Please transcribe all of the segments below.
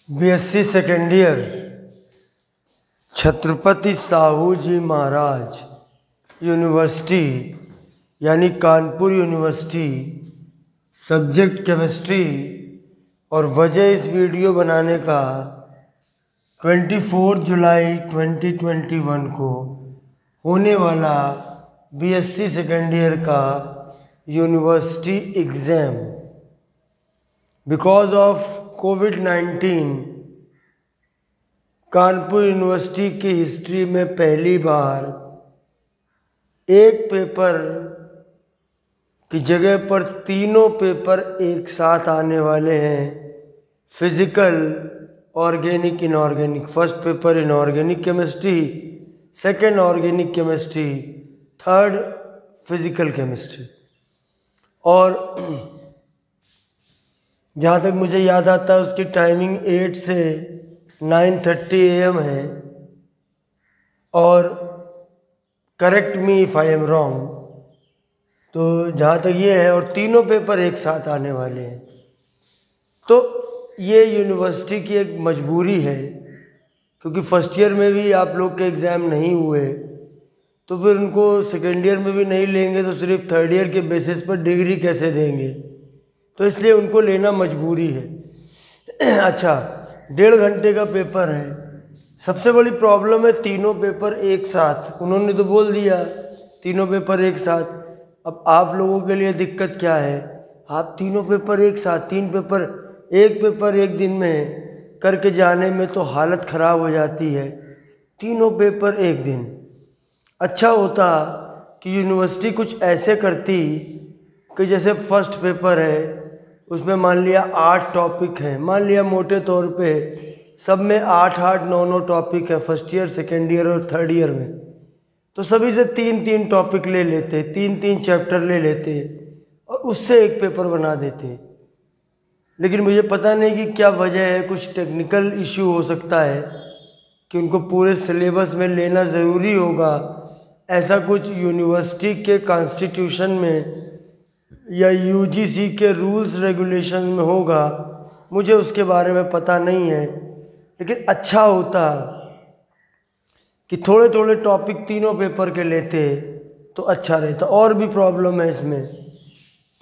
BSc second year Chhatrapati Shahu ji Maharaj university यानी Kanpur university, subject chemistry. और वजह इस वीडियो बनाने का 24 जुलाई 2021 को होने वाला बीएससी सेकेंड ईयर का university exam because of covid Kanpur university की हिस्ट्री में पहली बार एक पेपर की जगह पर तीनों पेपर एक साथ आने वाले हैं। Physical, organic, inorganic. First paper inorganic chemistry, second organic chemistry, third physical chemistry. और जहाँ तक मुझे याद आता है उसकी टाइमिंग 8 से 9:30 AM है। और correct me if I am wrong, तो जहाँ तक ये है, और तीनों पेपर एक साथ आने वाले हैं। तो ये यूनिवर्सिटी की एक मजबूरी है, क्योंकि फर्स्ट ईयर में भी आप लोग के एग्ज़ाम नहीं हुए तो फिर उनको सेकेंड ईयर में भी नहीं लेंगे तो सिर्फ थर्ड ईयर के बेसिस पर डिग्री कैसे देंगे, तो इसलिए उनको लेना मजबूरी है। अच्छा, 1.5 घंटे का पेपर है। सबसे बड़ी प्रॉब्लम है तीनों पेपर एक साथ। उन्होंने तो बोल दिया तीनों पेपर एक साथ। अब आप लोगों के लिए दिक्कत क्या है, आप तीनों पेपर एक साथ, 3 पेपर, एक पेपर एक दिन में करके जाने में तो हालत ख़राब हो जाती है। तीनों पेपर एक दिन। अच्छा होता कि यूनिवर्सिटी कुछ ऐसे करती कि जैसे फर्स्ट पेपर है उसमें मान लिया 8 टॉपिक हैं, मान लिया मोटे तौर पे सब में 8-8, 9-9 टॉपिक है फर्स्ट ईयर, सेकेंड ईयर और थर्ड ईयर में। तो सभी से 3-3 टॉपिक ले लेते, 3-3 चैप्टर ले लेते और उससे एक पेपर बना देते। लेकिन मुझे पता नहीं कि क्या वजह है, कुछ टेक्निकल इशू हो सकता है कि उनको पूरे सिलेबस में लेना ज़रूरी होगा। ऐसा कुछ यूनिवर्सिटी के कॉन्स्टिट्यूशन में या यूजीसी के रूल्स रेगुलेशन में होगा, मुझे उसके बारे में पता नहीं है। लेकिन अच्छा होता कि थोड़े थोड़े टॉपिक तीनों पेपर के लेते तो अच्छा रहता। और भी प्रॉब्लम है इसमें।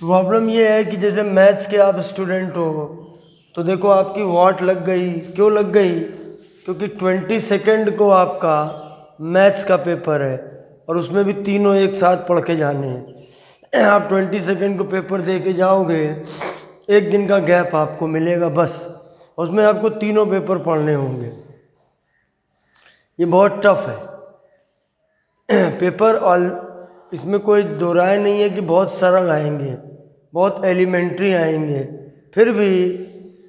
प्रॉब्लम ये है कि जैसे मैथ्स के आप स्टूडेंट हो तो देखो आपकी वॉट लग गई। क्यों लग गई? क्योंकि 22 को आपका मैथ्स का पेपर है और उसमें भी तीनों एक साथ पढ़ के जाने हैं। आप 22 को पेपर दे के जाओगे, एक दिन का गैप आपको मिलेगा बस, उसमें आपको तीनों पेपर पढ़ने होंगे। ये बहुत टफ है पेपर। और इसमें कोई दो राय नहीं है कि बहुत सरल आएंगे, बहुत एलिमेंट्री आएंगे, फिर भी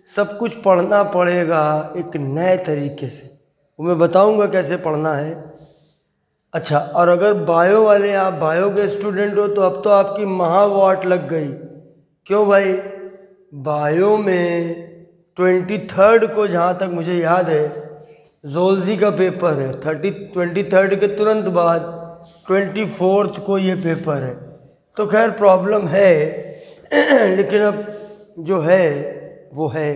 सब कुछ पढ़ना पड़ेगा एक नए तरीके से। वो मैं बताऊंगा कैसे पढ़ना है। अच्छा, और अगर बायो वाले, आप बायो के स्टूडेंट हो तो अब तो आपकी महावाट लग गई। क्यों भाई? बायो में 23 को, जहाँ तक मुझे याद है, ज़ूलॉजी का पेपर है। 23 के तुरंत बाद 24 को ये पेपर है। तो खैर प्रॉब्लम है लेकिन अब जो है वो है।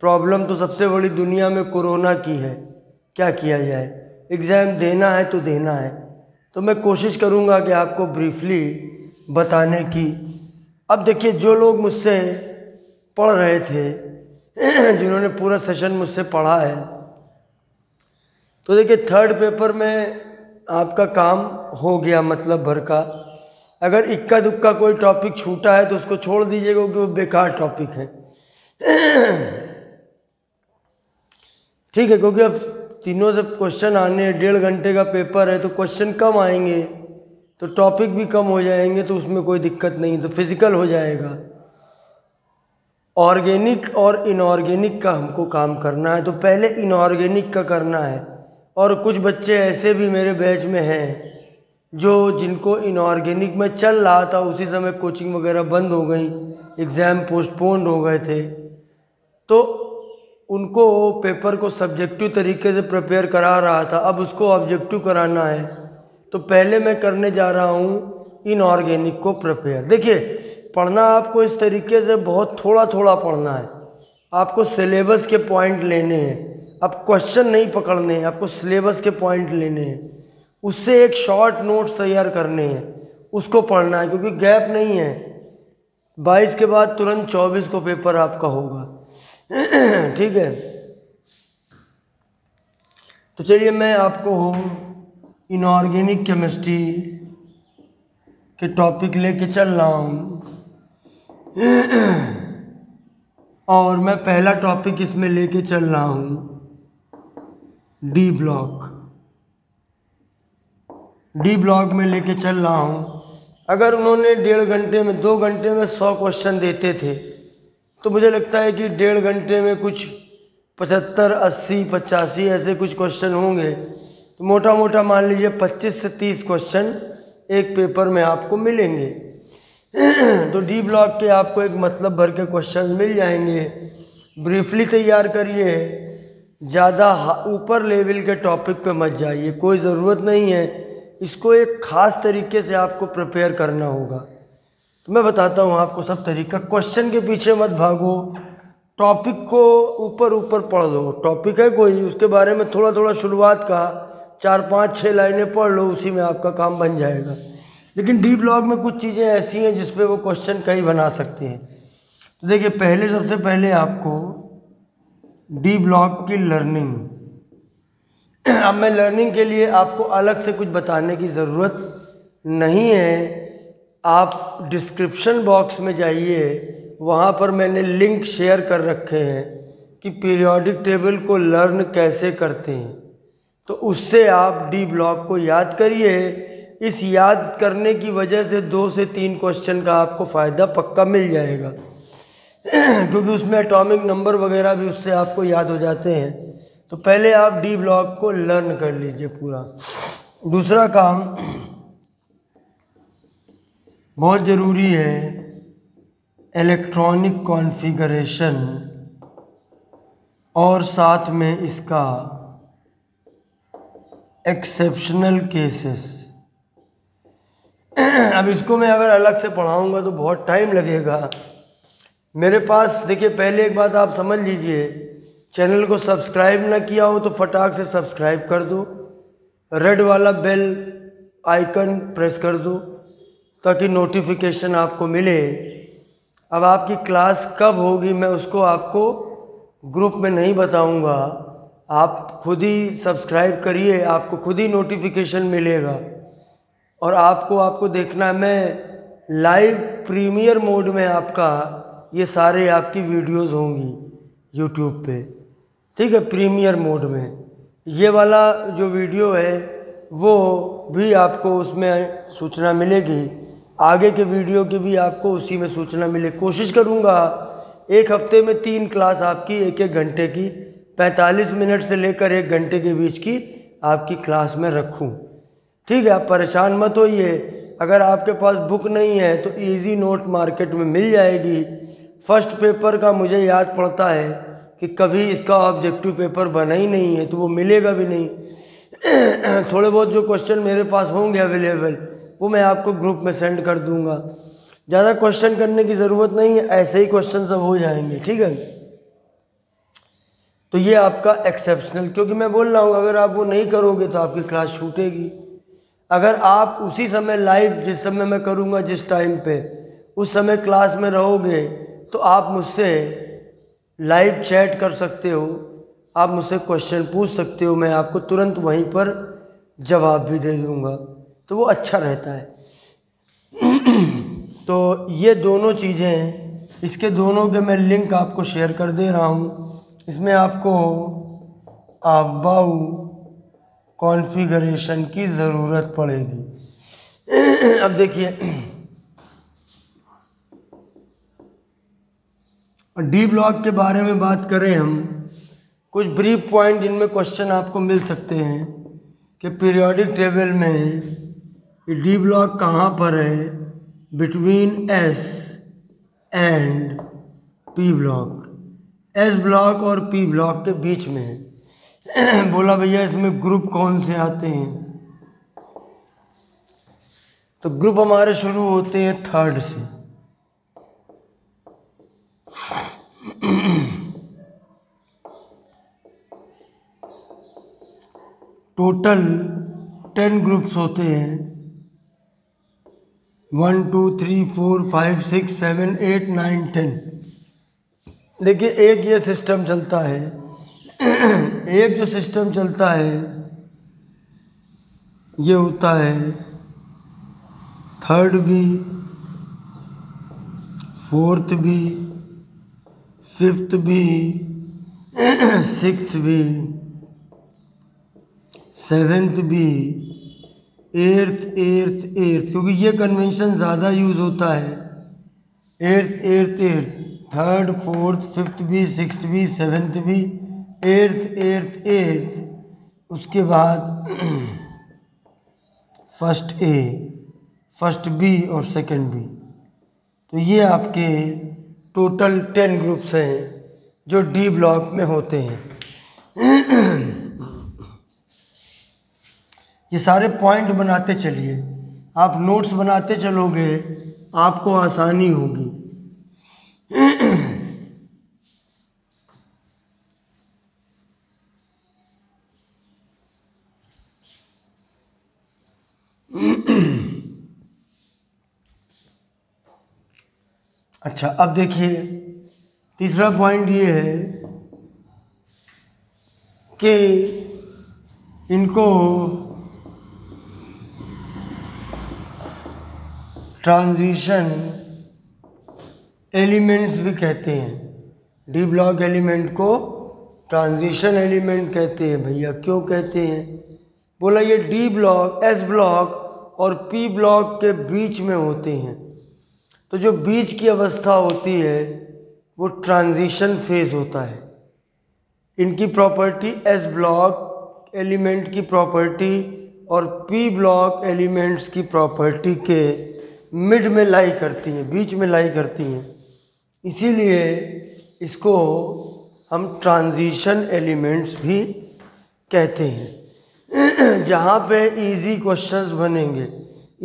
प्रॉब्लम तो सबसे बड़ी दुनिया में कोरोना की है। क्या किया जाए, एग्ज़ाम देना है तो देना है। तो मैं कोशिश करूँगा कि आपको ब्रीफली बताने की। अब देखिए, जो लोग मुझसे पढ़ रहे थे जिन्होंने पूरा सेशन मुझसे पढ़ा है, तो देखिए थर्ड पेपर में आपका काम हो गया मतलब भर का। अगर इक्का दुक्का कोई टॉपिक छूटा है तो उसको छोड़ दीजिएगा क्योंकि वो बेकार टॉपिक है। ठीक है, क्योंकि अब तीनों से क्वेश्चन आने, 1.5 घंटे का पेपर है तो क्वेश्चन कम आएंगे तो टॉपिक भी कम हो जाएंगे, तो उसमें कोई दिक्कत नहीं। तो फिजिकल हो जाएगा। ऑर्गेनिक और इनऑर्गेनिक का हमको काम करना है, तो पहले इनऑर्गेनिक का करना है। और कुछ बच्चे ऐसे भी मेरे बैच में हैं जो जिनको इनऑर्गेनिक में चल रहा था, उसी समय कोचिंग वगैरह बंद हो गई, एग्ज़ाम पोस्टपोन्ड हो गए थे, तो उनको पेपर को सब्जेक्टिव तरीके से प्रिपेयर करा रहा था, अब उसको ऑब्जेक्टिव कराना है। तो पहले मैं करने जा रहा हूँ इनऑर्गेनिक को प्रिपेयर। देखिए, पढ़ना आपको इस तरीके से बहुत थोड़ा थोड़ा पढ़ना है। आपको सिलेबस के पॉइंट लेने हैं, अब क्वेश्चन नहीं पकड़ने हैं, आपको सिलेबस के पॉइंट लेने हैं, उससे एक शॉर्ट नोट्स तैयार करने हैं, उसको पढ़ना है, क्योंकि गैप नहीं है। 22 के बाद तुरंत 24 को पेपर आपका होगा। ठीक है, तो चलिए मैं आपको इनऑर्गेनिक केमिस्ट्री के टॉपिक लेके चल रहा हूँ, और मैं पहला टॉपिक इसमें लेके चल रहा हूँ डी ब्लॉक में लेके चल रहा हूँ। अगर उन्होंने 1.5 घंटे में 2 घंटे में 100 क्वेश्चन देते थे, तो मुझे लगता है कि 1.5 घंटे में कुछ 75, 80, 85 ऐसे कुछ क्वेश्चन होंगे। तो मोटा मोटा मान लीजिए 25 से 30 क्वेश्चन एक पेपर में आपको मिलेंगे। तो डी ब्लॉक के आपको एक मतलब भर के क्वेश्चन मिल जाएंगे। ब्रीफली तैयार करिए, ज़्यादा ऊपर लेवल के टॉपिक पे मत जाइए, कोई ज़रूरत नहीं है। इसको एक ख़ास तरीके से आपको प्रिपेयर करना होगा। तो मैं बताता हूँ आपको सब तरीका। क्वेश्चन के पीछे मत भागो, टॉपिक को ऊपर ऊपर पढ़ लो। टॉपिक है कोई, उसके बारे में थोड़ा थोड़ा शुरुआत का 4, 5, 6 लाइनें पढ़ लो, उसी में आपका काम बन जाएगा। लेकिन डी ब्लॉक में कुछ चीज़ें ऐसी हैं जिस पे वो क्वेश्चन कई बना सकते हैं। तो देखिए, सबसे पहले आपको डी ब्लॉक की लर्निंग। अब मैं लर्निंग के लिए आपको अलग से कुछ बताने की ज़रूरत नहीं है। आप डिस्क्रिप्शन बॉक्स में जाइए, वहाँ पर मैंने लिंक शेयर कर रखे हैं कि पीरियोडिक टेबल को लर्न कैसे करते हैं। तो उससे आप डी ब्लॉक को याद करिए। इस याद करने की वजह से 2 से 3 क्वेश्चन का आपको फ़ायदा पक्का मिल जाएगा, क्योंकि उसमें एटॉमिक नंबर वगैरह भी उससे आपको याद हो जाते हैं। तो पहले आप डी ब्लॉक को लर्न कर लीजिए पूरा। दूसरा काम बहुत ज़रूरी है, इलेक्ट्रॉनिक कॉन्फ़िगरेशन और साथ में इसका एक्सेप्शनल केसेस। अब इसको मैं अगर अलग से पढ़ाऊँगा तो बहुत टाइम लगेगा मेरे पास। देखिए, पहले एक बात आप समझ लीजिए, चैनल को सब्सक्राइब ना किया हो तो फटाक से सब्सक्राइब कर दो, रेड वाला बेल आइकन प्रेस कर दो ताकि नोटिफिकेशन आपको मिले। अब आपकी क्लास कब होगी मैं उसको आपको ग्रुप में नहीं बताऊंगा, आप खुद ही सब्सक्राइब करिए, आपको खुद ही नोटिफिकेशन मिलेगा। और आपको देखना है, मैं लाइव प्रीमियर मोड में आपका ये सारे आपकी वीडियोस होंगी यूट्यूब पे, ठीक है, प्रीमियर मोड में। ये वाला जो वीडियो है वो भी आपको उसमें सूचना मिलेगी, आगे के वीडियो की भी आपको उसी में सूचना मिले। कोशिश करूँगा एक हफ्ते में 3 क्लास आपकी 1-1 घंटे की, 45 मिनट से लेकर 1 घंटे के बीच की आपकी क्लास में रखूँ, ठीक है। आप परेशान मत होइए। अगर आपके पास बुक नहीं है तो इजी नोट मार्केट में मिल जाएगी। फर्स्ट पेपर का मुझे याद पड़ता है कि कभी इसका ऑब्जेक्टिव पेपर बना ही नहीं है, तो वो मिलेगा भी नहीं। थोड़े बहुत जो क्वेश्चन मेरे पास होंगे अवेलेबल वो मैं आपको ग्रुप में सेंड कर दूंगा। ज़्यादा क्वेश्चन करने की ज़रूरत नहीं है, ऐसे ही क्वेश्चन सब हो जाएंगे, ठीक है। तो ये आपका एक्सेप्शनल, क्योंकि मैं बोल रहा हूँ अगर आप वो नहीं करोगे तो आपकी क्लास छूटेगी। अगर आप उसी समय लाइव, जिस समय मैं करूँगा जिस टाइम पे, उस समय क्लास में रहोगे तो आप मुझसे लाइव चैट कर सकते हो, आप मुझसे क्वेश्चन पूछ सकते हो, मैं आपको तुरंत वहीं पर जवाब भी दे दूँगा, तो वो अच्छा रहता है। तो ये दोनों चीज़ें हैं, इसके दोनों के मैं लिंक आपको शेयर कर दे रहा हूँ। इसमें आपको अफबाऊ कॉन्फ़िगरेशन की ज़रूरत पड़ेगी। अब देखिए, डी ब्लॉक के बारे में बात करें हम, कुछ ब्रीफ पॉइंट जिनमें क्वेश्चन आपको मिल सकते हैं कि पीरियोडिक टेबल में डी ब्लॉक कहाँ पर है, between S and P block, S block और पी ब्लॉक के बीच में है। बोला भैया इसमें ग्रुप कौन से आते हैं, तो ग्रुप हमारे शुरू होते हैं 3rd से। टोटल 10 ग्रुप्स होते हैं, 1 2 3 4 5 6 7 8 9 10। देखिए एक ये सिस्टम चलता है, एक जो सिस्टम चलता है ये होता है third B, fourth B, fifth B, sixth B, seventh B, eighth, क्योंकि ये कन्वेंशन ज़्यादा यूज़ होता है। Eighth, third, fourth, fifth B, sixth B, seventh B, eighth, उसके बाद फर्स्ट ए, फर्स्ट बी और सेकंड बी। तो ये आपके टोटल 10 ग्रुप्स हैं जो डी ब्लॉक में होते हैं। ये सारे पॉइंट बनाते चलिए, आप नोट्स बनाते चलोगे आपको आसानी होगी। अच्छा, अब देखिए तीसरा पॉइंट ये है कि इनको ट्रांजिशन एलिमेंट्स भी कहते हैं। डी ब्लॉक एलिमेंट को ट्रांजिशन एलिमेंट कहते हैं। भैया क्यों कहते हैं? बोला ये डी ब्लॉक, एस ब्लॉक और पी ब्लॉक के बीच में होते हैं। तो जो बीच की अवस्था होती है वो ट्रांजिशन फेज होता है। इनकी प्रॉपर्टी एस ब्लॉक एलिमेंट की प्रॉपर्टी और पी ब्लॉक एलिमेंट्स की प्रॉपर्टी के मिड में लाई करती हैं, बीच में लाई करती हैं। इसीलिए इसको हम ट्रांजिशन एलिमेंट्स भी कहते हैं। जहाँ पे इजी क्वेश्चंस बनेंगे,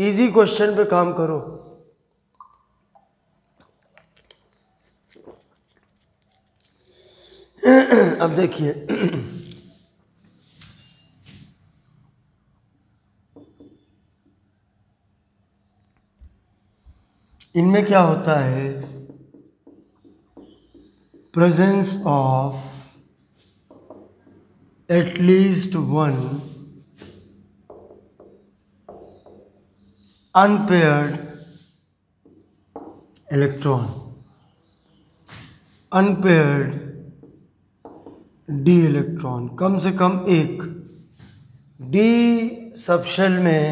इजी क्वेश्चन पे काम करो। अब देखिए इनमें क्या होता है, presence of at least one unpaired electron, unpaired D electron, कम से कम एक डी सबशेल में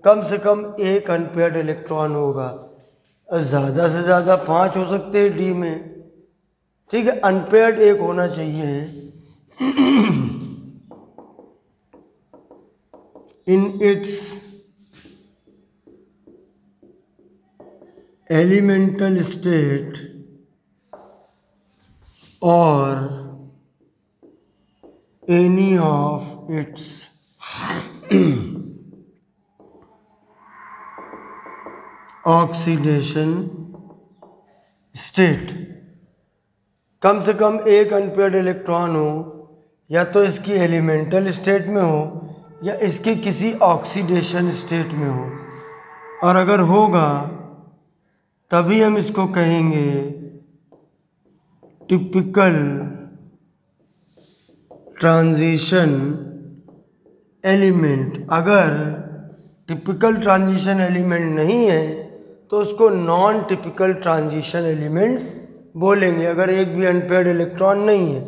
कम से कम एक अनपेयर्ड इलेक्ट्रॉन होगा। ज़्यादा से ज़्यादा 5 हो सकते हैं डी में, ठीक है। अनपेयर्ड एक होना चाहिए। इन इट्स एलिमेंटल स्टेट और any of its oxidation state. कम से कम एक अनपेयर्ड इलेक्ट्रॉन हो, या तो इसकी एलिमेंटल स्टेट में हो या इसकी किसी ऑक्सीडेशन स्टेट में हो। और अगर होगा तभी हम इसको कहेंगे टिपिकल ट्रांजिशन एलिमेंट। अगर टिपिकल ट्रांजिशन एलिमेंट नहीं है तो उसको नॉन टिपिकल ट्रांजिशन एलिमेंट बोलेंगे, अगर एक भी अनपेयर्ड इलेक्ट्रॉन नहीं है।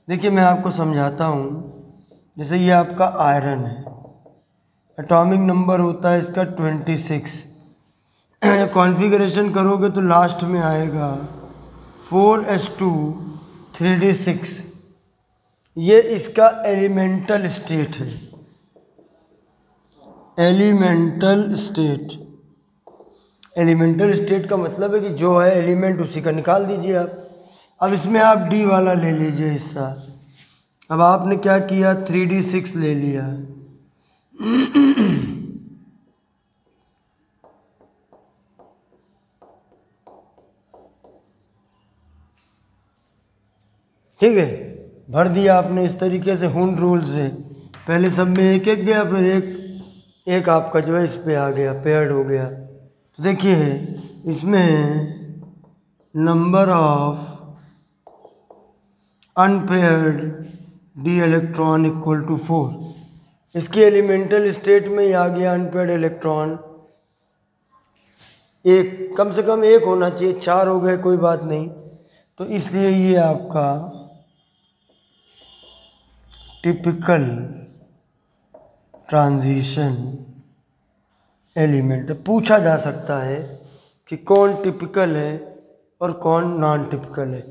देखिए मैं आपको समझाता हूँ। जैसे ये आपका आयरन है, एटॉमिक नंबर होता है इसका 26। कॉन्फ़िगरेशन करोगे तो लास्ट में आएगा 4s2 3d6। ये इसका एलिमेंटल स्टेट है, एलिमेंटल स्टेट। एलिमेंटल स्टेट का मतलब है कि जो है एलिमेंट उसी का निकाल दीजिए आप। अब इसमें आप डी वाला ले लीजिए हिस्सा। अब आपने क्या किया, 3d6 ले लिया। ठीक है, भर दिया आपने इस तरीके से हुंड रूल से। पहले सब में एक एक गया, फिर एक आपका जो है इस पे आ गया, पेयर्ड हो गया। तो देखिए इसमें number of unpaired D electron equal to 4। इसकी एलिमेंटल स्टेट में ही आ गया अनपेयर्ड इलेक्ट्रॉन एक, कम से कम एक होना चाहिए, 4 हो गए कोई बात नहीं। तो इसलिए ये आपका टिपिकल ट्रांजिशन एलिमेंट पूछा जा सकता है कि कौन टिपिकल है और कौन नॉन टिपिकल है।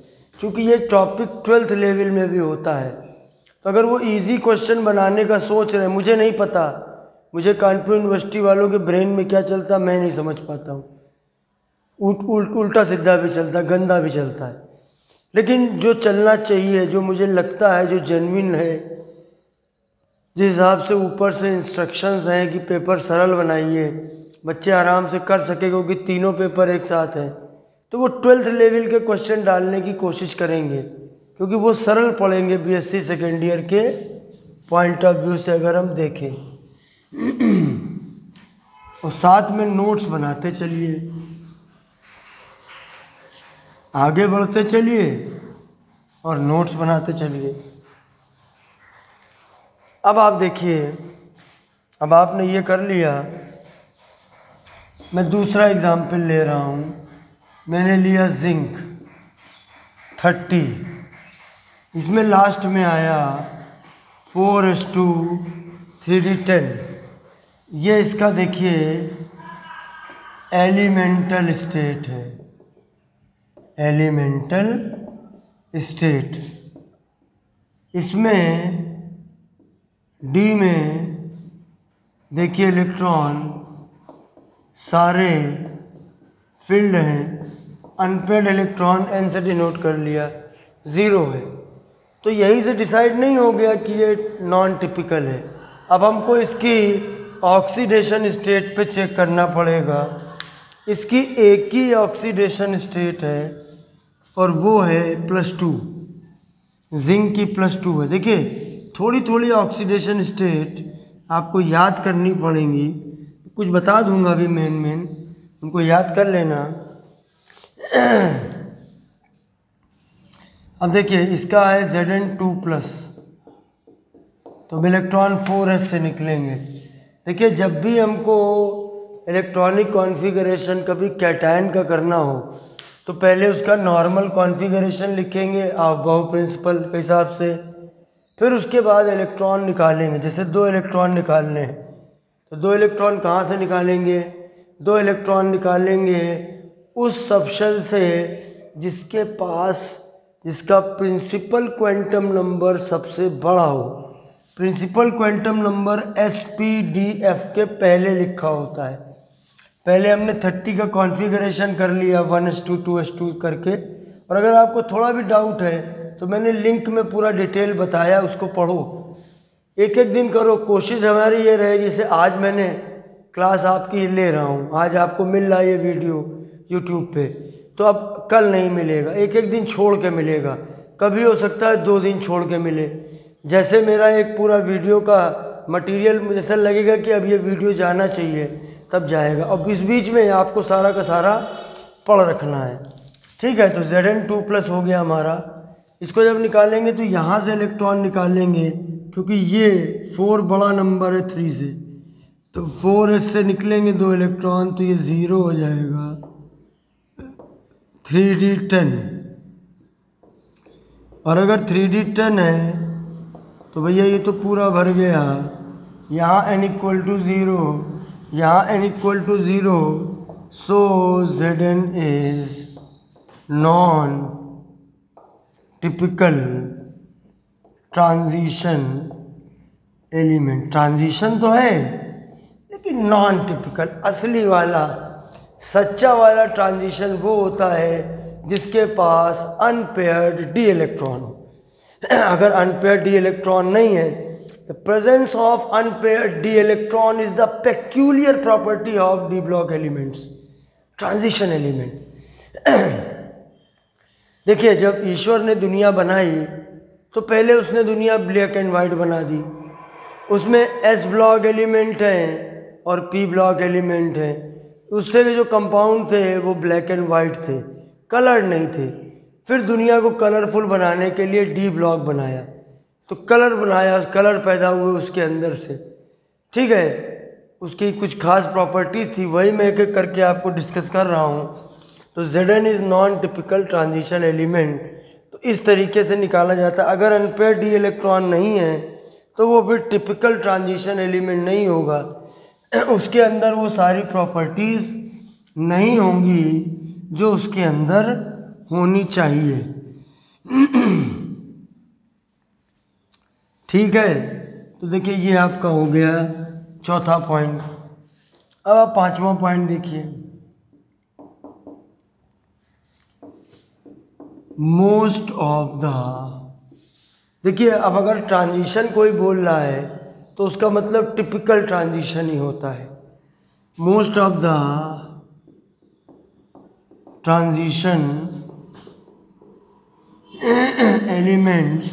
क्योंकि ये टॉपिक 12th लेवल में भी होता है, तो अगर वो इजी क्वेश्चन बनाने का सोच रहे हैं, मुझे नहीं पता, मुझे कानपुर यूनिवर्सिटी वालों के ब्रेन में क्या चलता मैं नहीं समझ पाता हूँ। उल्टा सीधा भी चलता है, गंदा भी चलता है, लेकिन जो चलना चाहिए, जो मुझे लगता है जो जेन्युइन है, जिस हिसाब से ऊपर से इंस्ट्रक्शंस हैं कि पेपर सरल बनाइए, बच्चे आराम से कर सके, क्योंकि तीनों पेपर एक साथ हैं, तो वो 12th लेवल के क्वेश्चन डालने की कोशिश करेंगे, क्योंकि वो सरल पढ़ेंगे बीएससी सेकेंड ईयर के पॉइंट ऑफ व्यू से अगर हम देखें। और साथ में नोट्स बनाते चलिए, आगे बढ़ते चलिए और नोट्स बनाते चलिए। अब आप देखिए, अब आपने ये कर लिया, मैं दूसरा एग्जाम्पल ले रहा हूँ। मैंने लिया जिंक 30, इसमें लास्ट में आया 4:3D10। ये इसका देखिए एलिमेंटल स्टेट है, एलिमेंटल स्टेट। इसमें डी में देखिए इलेक्ट्रॉन सारे फील्ड हैं, अनपेयर्ड इलेक्ट्रॉन एन से डिनोट कर लिया, 0 है। तो यहीं से डिसाइड नहीं हो गया कि ये नॉन टिपिकल है। अब हमको इसकी ऑक्सीडेशन स्टेट पे चेक करना पड़ेगा। इसकी एक ही ऑक्सीडेशन स्टेट है और वो है +2, जिंक की +2 है। देखिए थोड़ी थोड़ी ऑक्सीडेशन स्टेट आपको याद करनी पड़ेंगी, कुछ बता दूंगा अभी मेन उनको याद कर लेना। अब देखिए इसका है Zn2+, तो इलेक्ट्रॉन 4s से निकलेंगे। देखिए जब भी हमको इलेक्ट्रॉनिक कॉन्फ़िगरेशन कभी कैटायन का करना हो तो पहले उसका नॉर्मल कॉन्फ़िगरेशन लिखेंगे अबाव प्रिंसिपल के हिसाब से, फिर उसके बाद इलेक्ट्रॉन निकालेंगे। जैसे 2 इलेक्ट्रॉन निकालने हैं तो 2 इलेक्ट्रॉन कहाँ से निकालेंगे? 2 इलेक्ट्रॉन निकालेंगे उस सबशेल से जिसके पास जिसका प्रिंसिपल क्वांटम नंबर सबसे बड़ा हो। प्रिंसिपल क्वांटम नंबर SPDF के पहले लिखा होता है। पहले हमने 30 का कॉन्फ़िगरेशन कर लिया 1s2 2s2 करके, और अगर आपको थोड़ा भी डाउट है तो मैंने लिंक में पूरा डिटेल बताया, उसको पढ़ो, एक एक दिन करो। कोशिश हमारी ये रहेगी, जैसे आज मैंने क्लास आपकी ले रहा हूँ, आज आपको मिल रहा है ये वीडियो यूट्यूब पे, तो अब कल नहीं मिलेगा, एक एक दिन छोड़ के मिलेगा। कभी हो सकता है 2 दिन छोड़ के मिले। जैसे मेरा एक पूरा वीडियो का मटेरियल मुझे ऐसा लगेगा कि अब ये वीडियो जाना चाहिए तब जाएगा। अब इस बीच में आपको सारा का सारा पढ़ रखना है, ठीक है। तो Zn2+ हो गया हमारा। इसको जब निकालेंगे तो यहाँ से इलेक्ट्रॉन निकालेंगे, क्योंकि ये 4 बड़ा नंबर है 3 से, तो 4s से निकलेंगे 2 इलेक्ट्रॉन, तो ये 0 हो जाएगा 3D10। और अगर 3D10 है तो भैया ये तो पूरा भर गया। यहाँ n=0, यहाँ n=0, so Zn is non typical transition element. Transition तो है लेकिन नॉन टिपिकल। असली वाला सच्चा वाला ट्रांजिशन वो होता है जिसके पास अनपेयर्ड डी इलेक्ट्रॉन हो। अगर अनपेयर्ड डी इलेक्ट्रॉन नहीं है, the presence of unpaired D electron is the peculiar property of D block elements, transition element. देखिए जब ईश्वर ने दुनिया बनाई तो पहले उसने दुनिया ब्लैक एंड वाइट बना दी, उसमें एस ब्लॉक एलिमेंट हैं और पी ब्लॉक एलिमेंट हैं। उससे के जो कंपाउंड थे वो ब्लैक एंड वाइट थे, कलर नहीं थे। फिर दुनिया को कलरफुल बनाने के लिए डी ब्लॉक बनाया, तो कलर बनाया, कलर पैदा हुए उसके अंदर से। ठीक है, उसकी कुछ खास प्रॉपर्टीज़ थी, वही मैं एक एक करके आपको डिस्कस कर रहा हूँ। तो Zn is non typical transition element, तो इस तरीके से निकाला जाता है। अगर अनपेयर्ड डी इलेक्ट्रॉन नहीं है तो वो फिर टिपिकल ट्रांजिशन एलिमेंट नहीं होगा, उसके अंदर वो सारी प्रॉपर्टीज़ नहीं होंगी जो उसके अंदर होनी चाहिए। ठीक है, तो देखिए ये आपका हो गया चौथा पॉइंट। अब आप पांचवा पॉइंट देखिए, मोस्ट ऑफ द। देखिए अब अगर ट्रांजिशन कोई बोल रहा है तो उसका मतलब टिपिकल ट्रांजिशन ही होता है। Most of the transition elements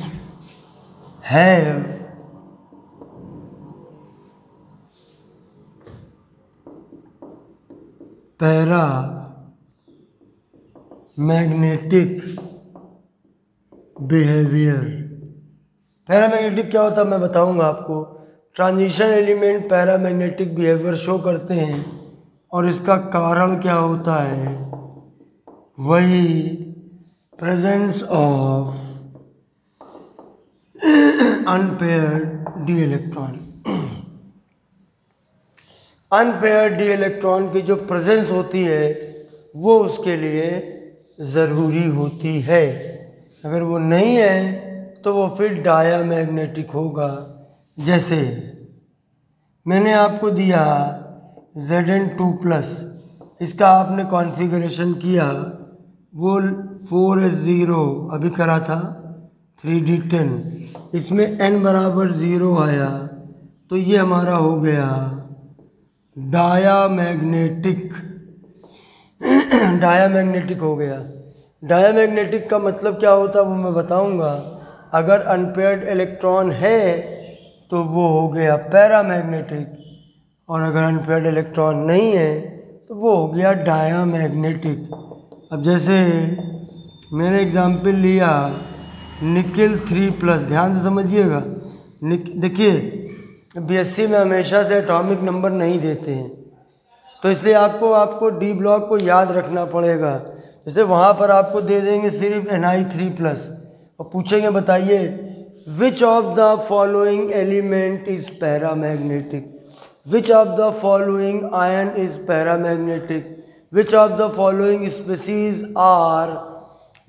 have para magnetic behaviour. Paramagnetic क्या होता है मैं बताऊंगा आपको। Transition element paramagnetic behaviour show करते हैं और इसका कारण क्या होता है, वही presence of unpaired D electron. Unpaired D electron की जो प्रेजेंस होती है वो उसके लिए ज़रूरी होती है। अगर वो नहीं है तो वो फिर डायामैग्नेटिक होगा। जैसे मैंने आपको दिया Zn2+, इसका आपने कॉन्फ़िगरेशन किया, वो 4s0 अभी करा था 3d10, इसमें n बराबर 0 आया तो ये हमारा हो गया डायामैग्नेटिक। डायामैग्नेटिक हो गया। डायामैग्नेटिक का मतलब क्या होता है वो मैं बताऊंगा। अगर अनपेयर्ड इलेक्ट्रॉन है तो वो हो गया पैरामैग्नेटिक, और अगर अनपेयर्ड इलेक्ट्रॉन नहीं है तो वो हो गया डायामैग्नेटिक। अब जैसे मैंने एग्जाम्पल लिया निकिल 3+, ध्यान से समझिएगा। देखिए बीएससी में हमेशा से एटॉमिक नंबर नहीं देते हैं, तो इसलिए आपको डी ब्लॉक को याद रखना पड़ेगा। जैसे वहाँ पर आपको दे देंगे सिर्फ Ni3+ और पूछेंगे बताइए which of the following element is paramagnetic, which of the following ion is paramagnetic, which of the following species are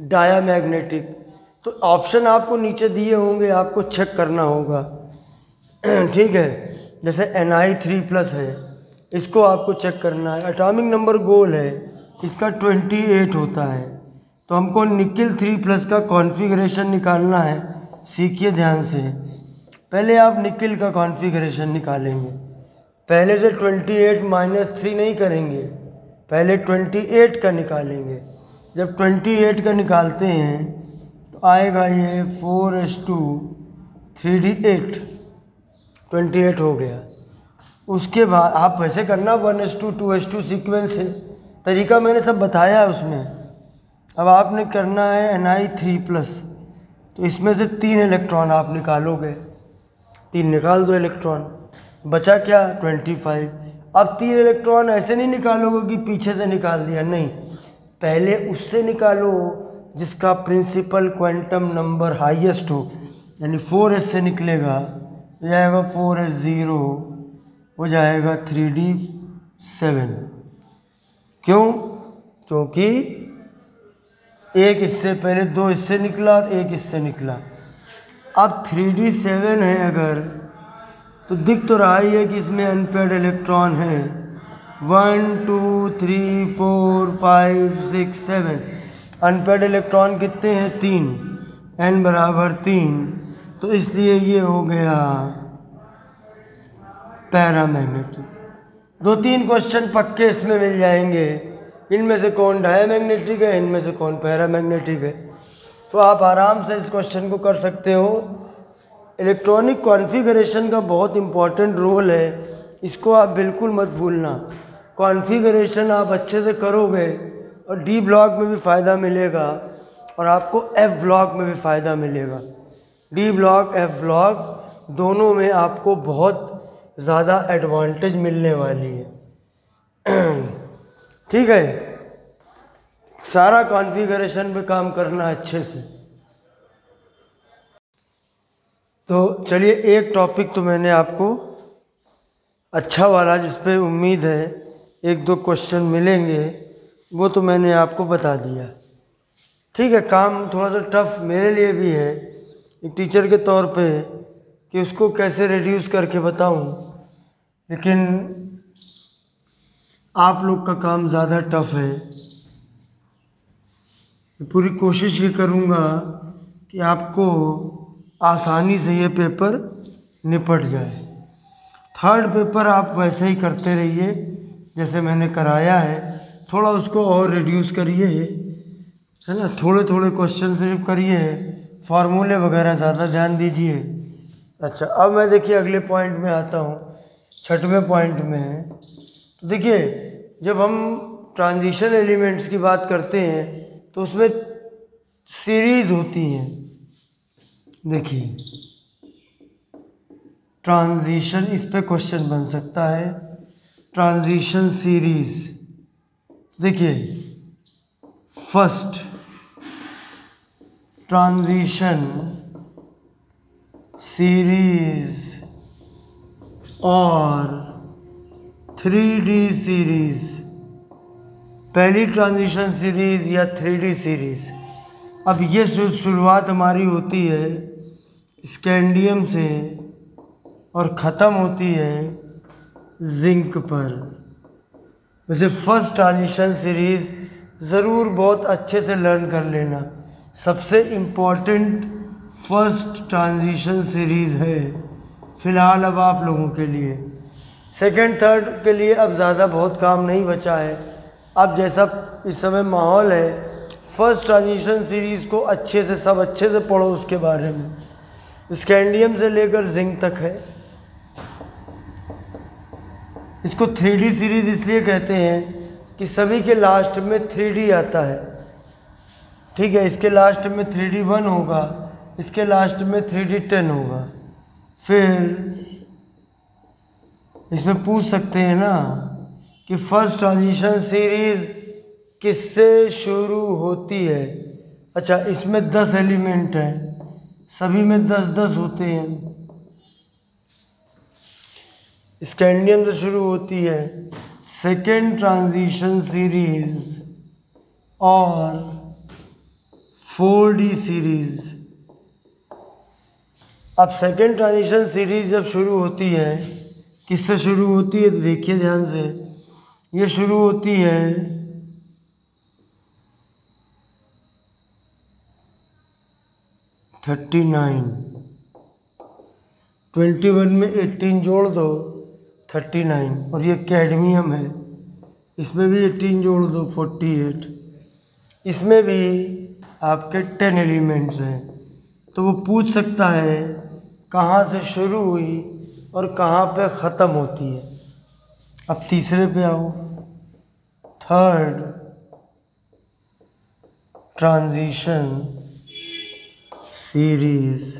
diamagnetic. तो ऑप्शन आपको नीचे दिए होंगे, आपको चेक करना होगा। ठीक है, जैसे Ni3+ है, इसको आपको चेक करना है। एटॉमिक नंबर गोल है, इसका 28 होता है, तो हमको निकिल 3+ का कॉन्फ़िगरेशन निकालना है। सीखिए ध्यान से। पहले आप निकिल का कॉन्फ़िगरेशन निकालेंगे, पहले से 28 - 3 नहीं करेंगे, पहले 28 का निकालेंगे। जब 28 का निकालते हैं तो आएगा ये 4s2 3d8, 28 हो गया। उसके बाद आप वैसे करना 1s2 2s2 सीक्वेंस है, तरीका मैंने सब बताया है उसमें। अब आपने करना है Ni3+, तो इसमें से 3 इलेक्ट्रॉन आप निकालोगे, 3 निकाल दो इलेक्ट्रॉन, बचा क्या 25। अब 3 इलेक्ट्रॉन ऐसे नहीं निकालोगे कि पीछे से निकाल दिया, नहीं, पहले उससे निकालो जिसका प्रिंसिपल क्वांटम नंबर हाईएस्ट हो, यानी 4s से निकलेगा, हो जाएगा 4s0, हो जाएगा 3d7। क्यों? क्योंकि एक इससे पहले 2 इससे निकला और एक इससे निकला। अब 3d7 है अगर, तो दिख तो रहा ही है कि इसमें अनपेयर्ड इलेक्ट्रॉन है। 1 2 3 4 5 6 7 अनपेयर्ड इलेक्ट्रॉन कितने हैं? 3, n बराबर 3, तो इसलिए ये हो गया पैरामैग्नेटिक। 2-3 क्वेश्चन पक्के इसमें मिल जाएंगे, इनमें से कौन डायामैग्नेटिक है, इनमें से कौन पैरामैग्नेटिक है। तो आप आराम से इस क्वेश्चन को कर सकते हो। इलेक्ट्रॉनिक कॉन्फ़िगरेशन का बहुत इम्पॉर्टेंट रोल है, इसको आप बिल्कुल मत भूलना। कॉन्फ़िगरेशन आप अच्छे से करोगे और डी ब्लॉक में भी फ़ायदा मिलेगा और आपको एफ ब्लॉक में भी फ़ायदा मिलेगा। डी ब्लॉक एफ ब्लॉक दोनों में आपको बहुत ज़्यादा एडवांटेज मिलने वाली है। ठीक है, सारा कॉन्फ़िगरेशन पे काम करना अच्छे से। तो चलिए, एक टॉपिक तो मैंने आपको अच्छा वाला, जिस पे उम्मीद है एक दो क्वेश्चन मिलेंगे, वो तो मैंने आपको बता दिया। ठीक है, काम थोड़ा सा टफ मेरे लिए भी है एक टीचर के तौर पे कि उसको कैसे रिड्यूस करके बताऊं, लेकिन आप लोग का काम ज़्यादा टफ है। पूरी कोशिश ये करूँगा कि आपको आसानी से ये पेपर निपट जाए। थर्ड पेपर आप वैसे ही करते रहिए जैसे मैंने कराया है, थोड़ा उसको और रिड्यूस करिए, है ना, थोड़े थोड़े क्वेश्चन सिर्फ करिए, फार्मूले वगैरह ज़्यादा ध्यान दीजिए। अच्छा, अब मैं देखिए अगले पॉइंट में आता हूँ, छठवें पॉइंट में है। तो देखिए, जब हम ट्रांजिशन एलिमेंट्स की बात करते हैं तो उसमें सीरीज़ होती हैं। देखिए, ट्रांजिशन, इस पे क्वेश्चन बन सकता है, ट्रांजिशन सीरीज। देखिए, फर्स्ट ट्रांजिशन सीरीज और 3D सीरीज, पहली ट्रांजिशन सीरीज या 3D सीरीज। अब ये शुरुआत हमारी होती है स्कैंडियम से और ख़त्म होती है जिंक पर। वैसे फर्स्ट ट्रांजिशन सीरीज़ ज़रूर बहुत अच्छे से लर्न कर लेना, सबसे इम्पॉर्टेंट फर्स्ट ट्रांजिशन सीरीज़ है फ़िलहाल अब आप लोगों के लिए। सेकंड थर्ड के लिए अब ज़्यादा बहुत काम नहीं बचा है। अब जैसा इस समय माहौल है, फर्स्ट ट्रांजिशन सीरीज़ को अच्छे से, सब अच्छे से पढ़ो उसके बारे में। स्कैंडियम से लेकर जिंक तक है। इसको 3D सीरीज़ इसलिए कहते हैं कि सभी के लास्ट में 3D आता है। ठीक है, इसके लास्ट में 3D1 होगा, इसके लास्ट में 3D10 होगा। फिर इसमें पूछ सकते हैं ना कि फर्स्ट ट्रांजिशन सीरीज़ किससे शुरू होती है। अच्छा, इसमें 10 एलिमेंट हैं, सभी में 10-10 होते हैं। स्कैंडियम से शुरू होती है सेकेंड ट्रांजिशन सीरीज और 4D सीरीज। अब सेकेंड ट्रांजिशन सीरीज जब शुरू होती है, किससे शुरू होती है, तो देखिए ध्यान से, ये शुरू होती है 39, 21 में 18 जोड़ दो 39, और ये कैडमियम है, इसमें भी 18 जोड़ दो 48, इसमें भी आपके 10 एलिमेंट्स हैं। तो वो पूछ सकता है कहाँ से शुरू हुई और कहाँ पे ख़त्म होती है। अब तीसरे पे आओ, थर्ड ट्रांजिशन सीरीज़।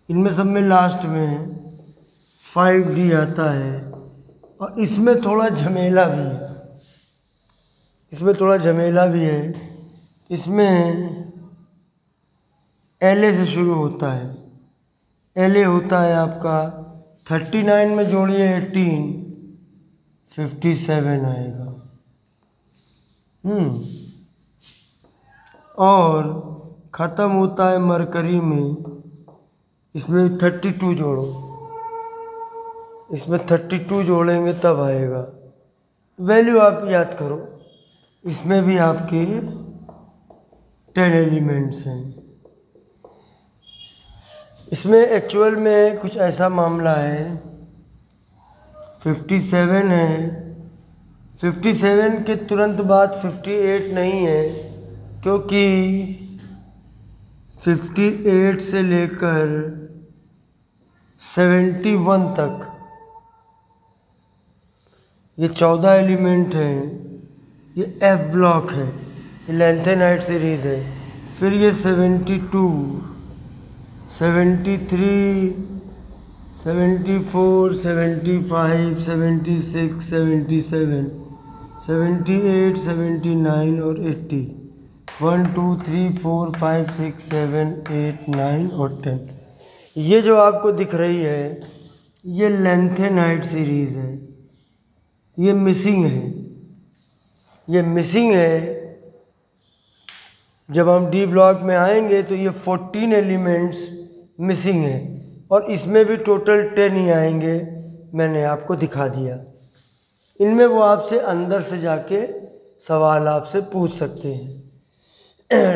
इनमें सब में लास्ट में 5D आता है और इसमें थोड़ा झमेला भी है, इसमें थोड़ा झमेला भी है। इसमें LA से शुरू होता है, LA होता है आपका 39 में जोड़िए 18, 57 आएगा। और ख़त्म होता है मरकरी में, इसमें 32 जोड़ो, इसमें 32 जोड़ेंगे तब आएगा। वैल्यू आप याद करो, इसमें भी आपके 10 एलिमेंट्स हैं। इसमें एक्चुअल में कुछ ऐसा मामला है, 57 है, 57 के तुरंत बाद 58 नहीं है, क्योंकि 58 से लेकर 71 तक ये 14 एलिमेंट हैं। ये एफ ब्लॉक है, ये लैंथेनाइट सीरीज़ है। फिर ये 72, 73, 74, 75, 76, 77, 78, 79 और 80। 1 2 3 4 5 6 7 8 9 और 10। ये जो आपको दिख रही है ये लैंथेनाइट सीरीज़ है। ये मिसिंग है, ये मिसिंग है। जब हम डी ब्लॉक में आएंगे तो ये 14 एलिमेंट्स मिसिंग हैं और इसमें भी टोटल 10 ही आएंगे। मैंने आपको दिखा दिया। इनमें वो आपसे अंदर से जाके सवाल आपसे पूछ सकते हैं।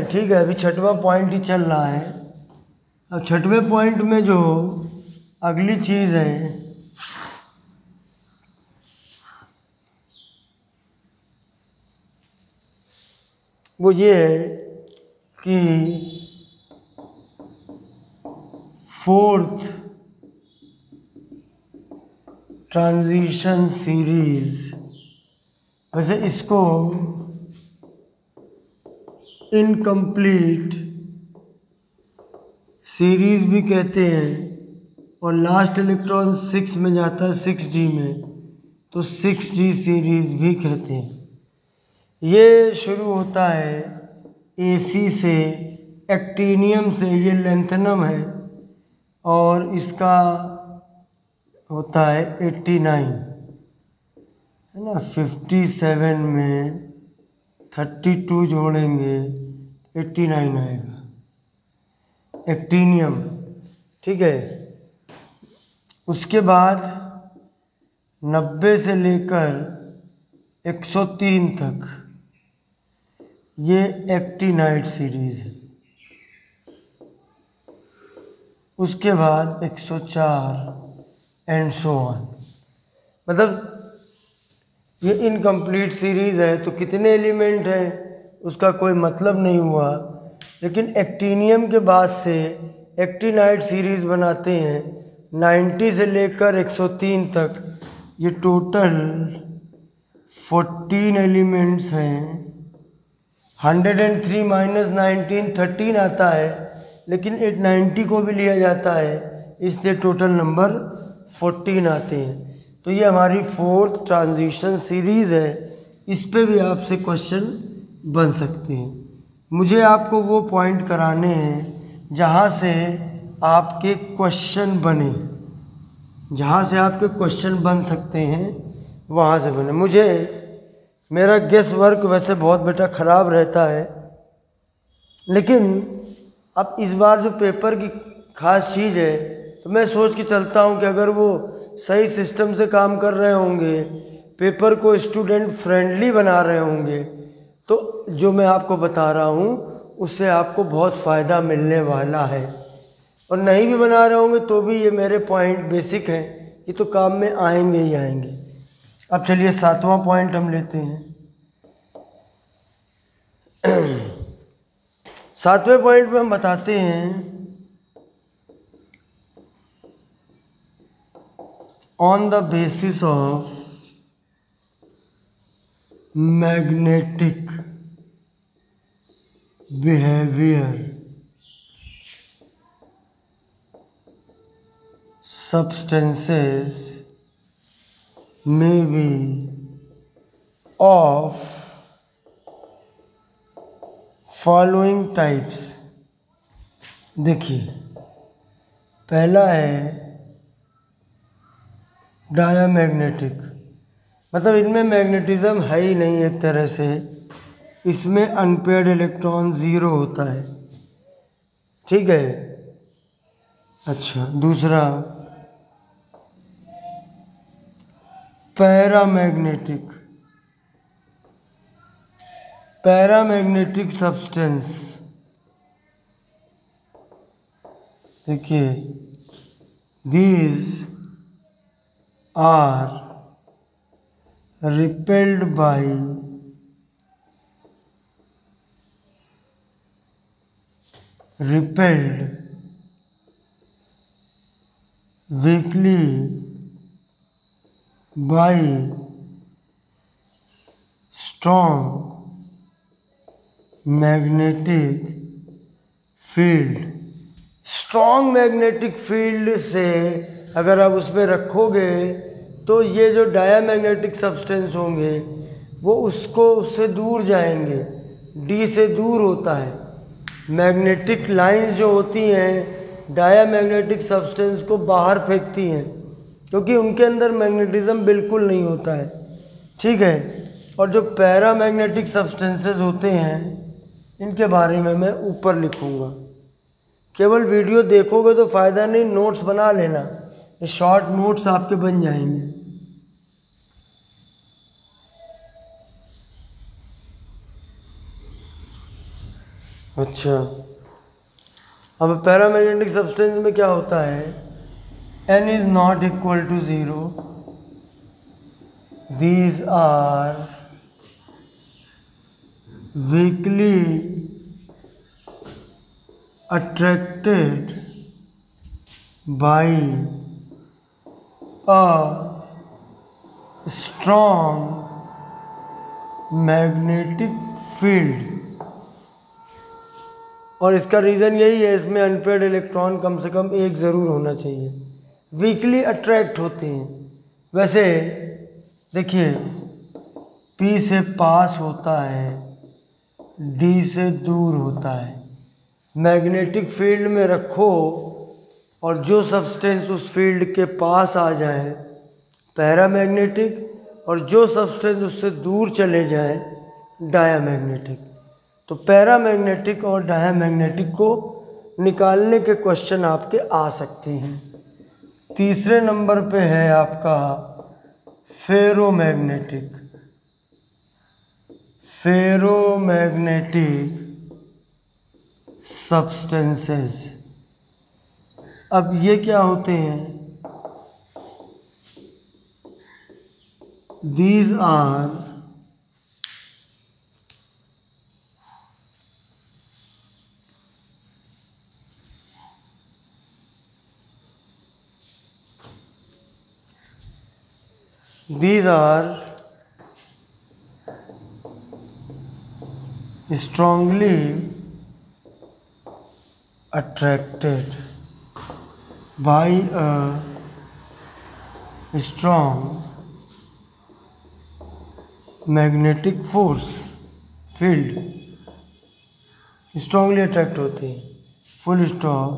ठीक है, अभी 6वां पॉइंट ही चल रहा है। अब 6वें पॉइंट में जो अगली चीज़ है वो ये है कि 4th ट्रांजिशन सीरीज, वैसे इसको इनकम्प्लीट सीरीज भी कहते हैं और लास्ट इलेक्ट्रॉन 6 में जाता है 6d में, तो 6d सीरीज भी कहते हैं। ये शुरू होता है AC से, एक्टिनियम से। ये लैंथेनम है और इसका होता है 89, है ना। 57 में 32 जोड़ेंगे 89 आएगा, एक्टिनियम। ठीक है, उसके बाद 90 से लेकर 103 तक ये एक्टिनाइट सीरीज है। उसके बाद 104 एंड सो ऑन। मतलब ये इनकम्प्लीट सीरीज है तो कितने एलिमेंट हैं उसका कोई मतलब नहीं हुआ, लेकिन एक्टिनियम के बाद से एक्टिनाइट सीरीज बनाते हैं 90 से लेकर 103 तक। ये टोटल 14 एलिमेंट्स हैं। 103 माइनस 19 13 आता है, लेकिन 890 को भी लिया जाता है, इससे टोटल नंबर 14 आते हैं। तो ये हमारी 4th ट्रांजिशन सीरीज़ है। इस पे भी आपसे क्वेश्चन बन सकते हैं। मुझे आपको वो पॉइंट कराने हैं जहाँ से आपके क्वेश्चन बने, जहाँ से आपके क्वेश्चन बन सकते हैं वहाँ से बने। मुझे मेरा गेस वर्क वैसे बहुत बेटा ख़राब रहता है, लेकिन अब इस बार जो पेपर की ख़ास चीज़ है तो मैं सोच के चलता हूँ कि अगर वो सही सिस्टम से काम कर रहे होंगे, पेपर को स्टूडेंट फ्रेंडली बना रहे होंगे, तो जो मैं आपको बता रहा हूँ उससे आपको बहुत फ़ायदा मिलने वाला है। और नहीं भी बना रहे होंगे तो भी ये मेरे पॉइंट बेसिक हैं, ये तो काम में आएंगे ही आएंगे। अब चलिए 7वां पॉइंट हम लेते हैं। 7वें पॉइंट में हम बताते हैं on the basis of magnetic behaviour substances may be of following types। देखिए, पहला है डायामैग्नेटिक, मतलब इनमें मैग्नेटिज्म है ही नहीं एक तरह से, इसमें अनपेयर्ड इलेक्ट्रॉन 0 होता है। ठीक है। अच्छा, दूसरा पैरामैग्नेटिक, पैरामैग्नेटिक सब्सटेंस। देखिए, these are repelled by weakly by strong magnetic field। Strong magnetic field से अगर आप उसमें रखोगे तो ये जो डायामैग्नेटिक सब्सटेंस होंगे वो उससे दूर जाएंगे, डी से दूर होता है। मैग्नेटिक लाइंस जो होती हैं डायामैग्नेटिक सब्सटेंस को बाहर फेंकती हैं क्योंकि उनके अंदर मैग्नेटिज्म बिल्कुल नहीं होता है, ठीक है। और जो पैरामैग्नेटिक सब्सटेंसेस होते हैं इनके बारे में मैं ऊपर लिखूँगा। केवल वीडियो देखोगे तो फ़ायदा नहीं, नोट्स बना लेना, ये शॉर्ट नोट्स आपके बन जाएंगे। अच्छा, अब पैरामैग्नेटिक सब्सटेंस में क्या होता है, n is not equal to 0, these are weakly attracted by a strong magnetic field। और इसका रीज़न यही है, इसमें अनपेयर्ड इलेक्ट्रॉन कम से कम एक ज़रूर होना चाहिए। वीकली अट्रैक्ट होते हैं। वैसे देखिए, P से पास होता है, D से दूर होता है। मैग्नेटिक फील्ड में रखो और जो सब्सटेंस उस फील्ड के पास आ जाए पैरामैग्नेटिक, और जो सब्सटेंस उससे दूर चले जाए डायामैग्नेटिक। तो पैरामैग्नेटिक और डायामैग्नेटिक को निकालने के क्वेश्चन आपके आ सकते हैं। तीसरे नंबर पे है आपका फेरोमैग्नेटिक। फेरोमैग्नेटिक सब्सटेंसेस, अब ये क्या होते हैं, these are strongly attracted by a strong magnetic force field। strongly attract होते हैं, full stop।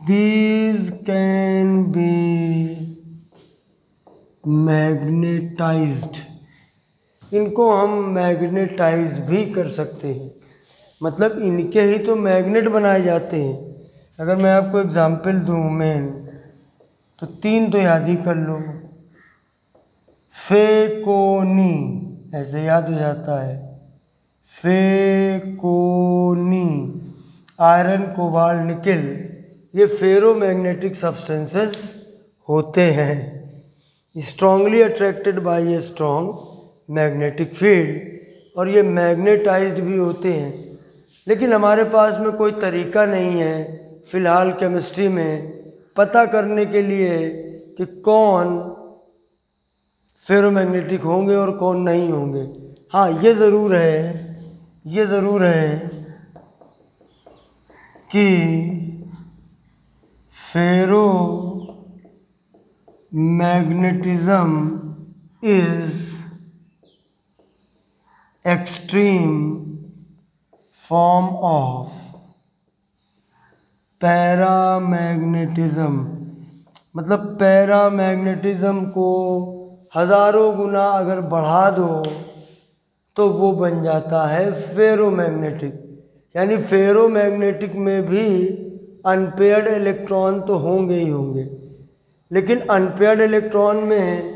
these can be magnetized, इनको हम मैग्नेटाइज भी कर सकते हैं, मतलब इनके ही तो मैग्नेट बनाए जाते हैं। अगर मैं आपको एग्जांपल दूँ मेन, तो 3 तो याद ही कर लो। फेकोनी, ऐसे याद हो जाता है, फेकोनी, आयरन, कोबाल्ट, निकेल, ये फेरोमैग्नेटिक सब्सटेंसेस होते हैं। Strongly attracted by a strong magnetic field, और ये मैग्नेटाइज्ड भी होते हैं। लेकिन हमारे पास में कोई तरीका नहीं है फ़िलहाल केमिस्ट्री में पता करने के लिए कि कौन फेरोमैग्नेटिक होंगे और कौन नहीं होंगे। हाँ, ये ज़रूर है कि ferromagnetism is extreme form of paramagnetism, मतलब पैरामैग्नेटिज्म को हज़ारों गुना अगर बढ़ा दो तो वो बन जाता है फेरोमैग्नेटिक। यानी फेरोमैग्नेटिक में भी अनपेयर्ड इलेक्ट्रॉन तो होंगे ही होंगे, लेकिन अनपेयर्ड इलेक्ट्रॉन में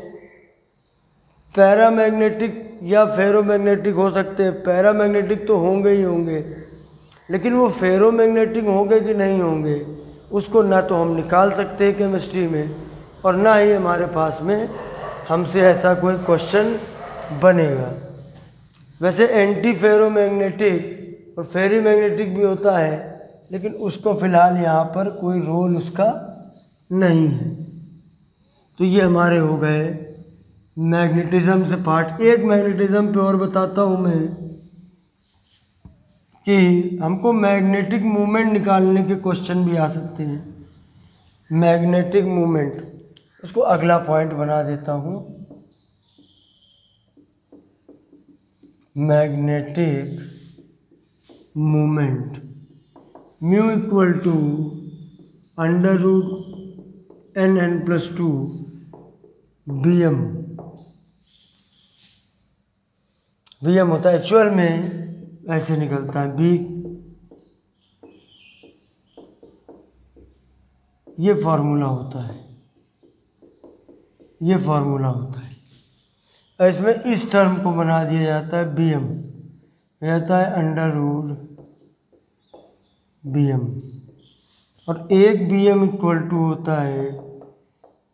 पैरामैग्नेटिक या फेरोमैग्नेटिक हो सकते हैं। पैरामैग्नेटिक तो होंगे ही होंगे, लेकिन वो फेरोमैग्नेटिक होंगे कि नहीं होंगे उसको ना तो हम निकाल सकते हैं केमिस्ट्री में, और ना ही हमारे पास में हमसे ऐसा कोई क्वेश्चन बनेगा। वैसे एंटी फेरोमैग्नेटिक और फेरीमैग्नेटिक भी होता है, लेकिन उसको फ़िलहाल यहाँ पर कोई रोल उसका नहीं है। तो ये हमारे हो गए मैग्नेटिज्म से पार्ट। एक मैग्नेटिज्म पे और बताता हूँ मैं कि हमको मैग्नेटिक मूवमेंट निकालने के क्वेश्चन भी आ सकते हैं। मैग्नेटिक मूवमेंट, उसको अगला पॉइंट बना देता हूँ। Magnetic movement mu equal to √n+2 Bm। Bm होता है एक्चुअल में ऐसे निकलता है बी। ये फार्मूला होता है, ये फार्मूला होता है। इसमें इस टर्म को बना दिया जाता है Bm, रहता है √Bm। और एक Bm इक्वल टू होता है